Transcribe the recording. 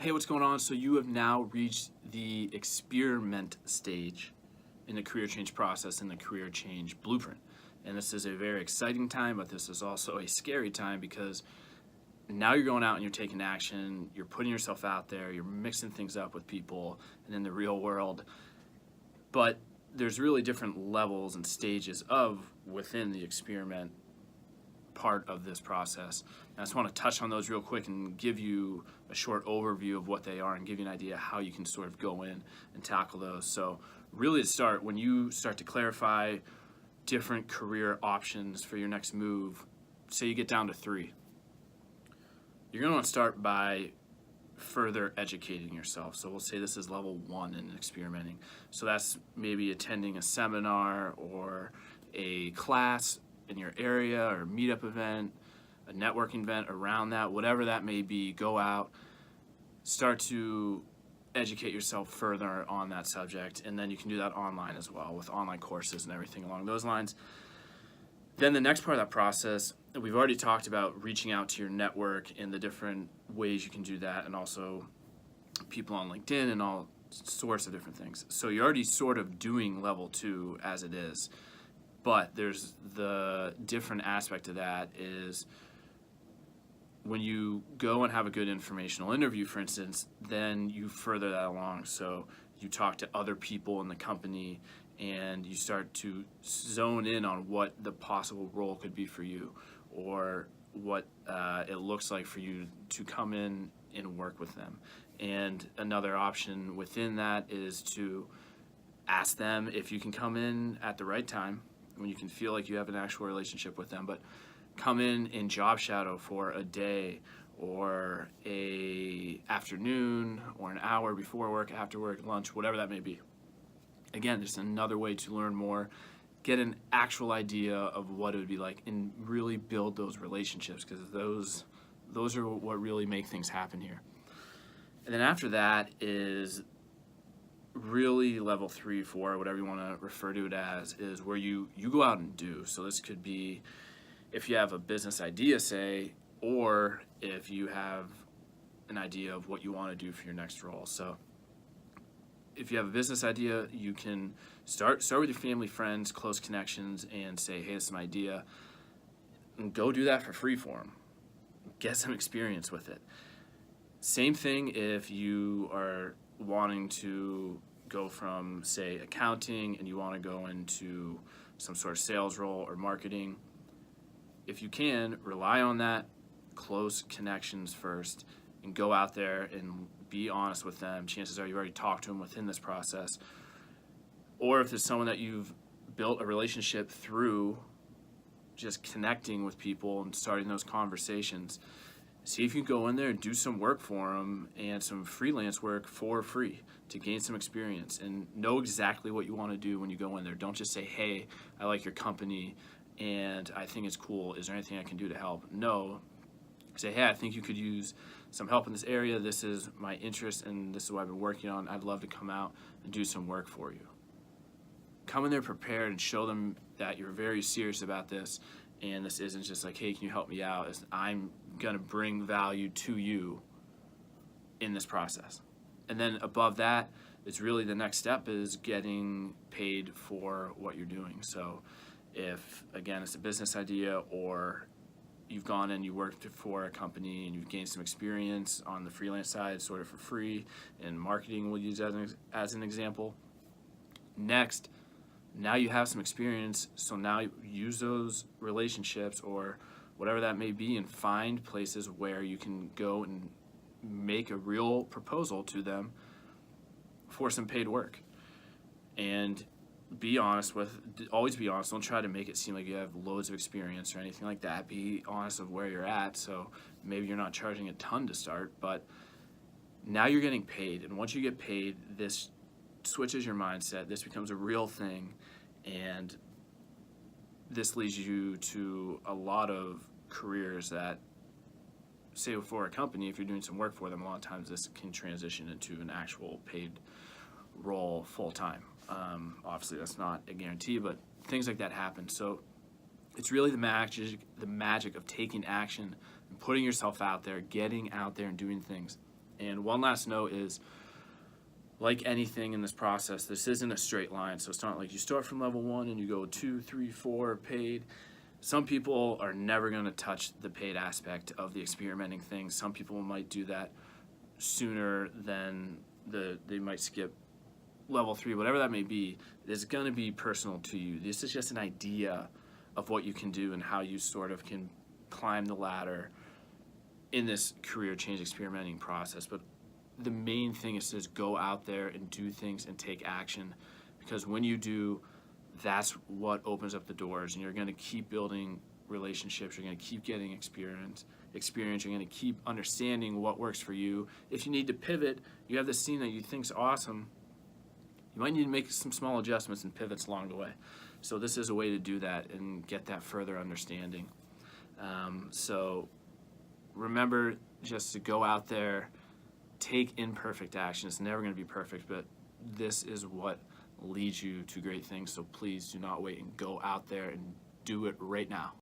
Hey, what's going on? So you have now reached the experiment stage in the career change process, in the career change blueprint. And this is a very exciting time, but this is also a scary time because now you're going out and you're taking action, you're putting yourself out there, you're mixing things up with people and in the real world. But there's really different levels and stages of within the experiment part of this process. And I just want to touch on those real quick and give you a short overview of what they are and give you an idea how you can sort of go in and tackle those. So really to start, when you start to clarify different career options for your next move, say you get down to 3, you're going to want to start by further educating yourself. So we'll say this is level 1 in experimenting. So that's maybe attending a seminar or a class in your area or a meetup event, a networking event around that, whatever that may be. Go out, start to educate yourself further on that subject, and then you can do that online as well with online courses and everything along those lines. Then the next part of that process, we've already talked about reaching out to your network and the different ways you can do that, and also people on LinkedIn and all sorts of different things. So you're already sort of doing level 2 as it is. But there's the different aspect of that is when you go and have a good informational interview, for instance, then you further that along. So you talk to other people in the company and you start to zone in on what the possible role could be for you or what it looks like for you to come in and work with them. And another option within that is to ask them if you can come in at the right time when you can feel like you have an actual relationship with them, but come in and job shadow for a day or a afternoon or an hour before work, after work, lunch, whatever that may be. Again, just another way to learn more, get an actual idea of what it would be like, and really build those relationships, because those are what really make things happen here. And then after that is really level 3, 4, whatever you want to refer to it as, is where you go out and do. So this could be if you have a business idea, say, or if you have an idea of what you want to do for your next role. So if you have a business idea, you can start with your family, friends, close connections, and say, hey, this is my idea, and go do that for free for them. Get some experience with it. Same thing if you are wanting to go from, say, accounting and you want to go into some sort of sales role or marketing. If you can, rely on that close connections first and go out there and be honest with them. Chances are you've already talked to them within this process. Or if there's someone that you've built a relationship through just connecting with people and starting those conversations, see if you can go in there and do some work for them and some freelance work for free to gain some experience and know exactly what you want to do when you go in there. Don't just say, hey, I like your company and I think it's cool. Is there anything I can do to help? No. Say, hey, I think you could use some help in this area. This is my interest and this is what I've been working on. I'd love to come out and do some work for you. Come in there prepared and show them that you're very serious about this. And this isn't just like, hey, can you help me out? I'm going to bring value to you in this process. And then above that, it's really the next step is getting paid for what you're doing. So if, again, it's a business idea or you've gone and you worked for a company and you've gained some experience on the freelance side sort of for free, and marketing we'll use as an example. Next, now you have some experience, so now use those relationships or whatever that may be and find places where you can go and make a real proposal to them for some paid work. And always be honest. Don't try to make it seem like you have loads of experience or anything like that. Be honest of where you're at. So maybe you're not charging a ton to start, but now you're getting paid. And once you get paid, this switches your mindset. This becomes a real thing, and this leads you to a lot of careers that, say for a company, if you're doing some work for them, a lot of times this can transition into an actual paid role full time. Obviously that's not a guarantee, but things like that happen. So it's really the magic of taking action and putting yourself out there, getting out there and doing things. And one last note is, like anything in this process, this isn't a straight line. So it's not like you start from level 1 and you go 2, 3, 4 paid. Some people are never going to touch the paid aspect of the experimenting thing. Some people might do that sooner than they might skip level 3, whatever that may be. It's going to be personal to you. This is just an idea of what you can do and how you sort of can climb the ladder in this career change experimenting process. But the main thing is just go out there and do things and take action, because when you do, that's what opens up the doors, and you're going to keep building relationships. You're going to keep getting experience. You're going to keep understanding what works for you. If you need to pivot, you have this scene that you think's awesome, you might need to make some small adjustments and pivots along the way. So this is a way to do that and get that further understanding. So remember just to go out there, take imperfect action. It's never going to be perfect, but this is what leads you to great things. So please do not wait, and go out there and do it right now.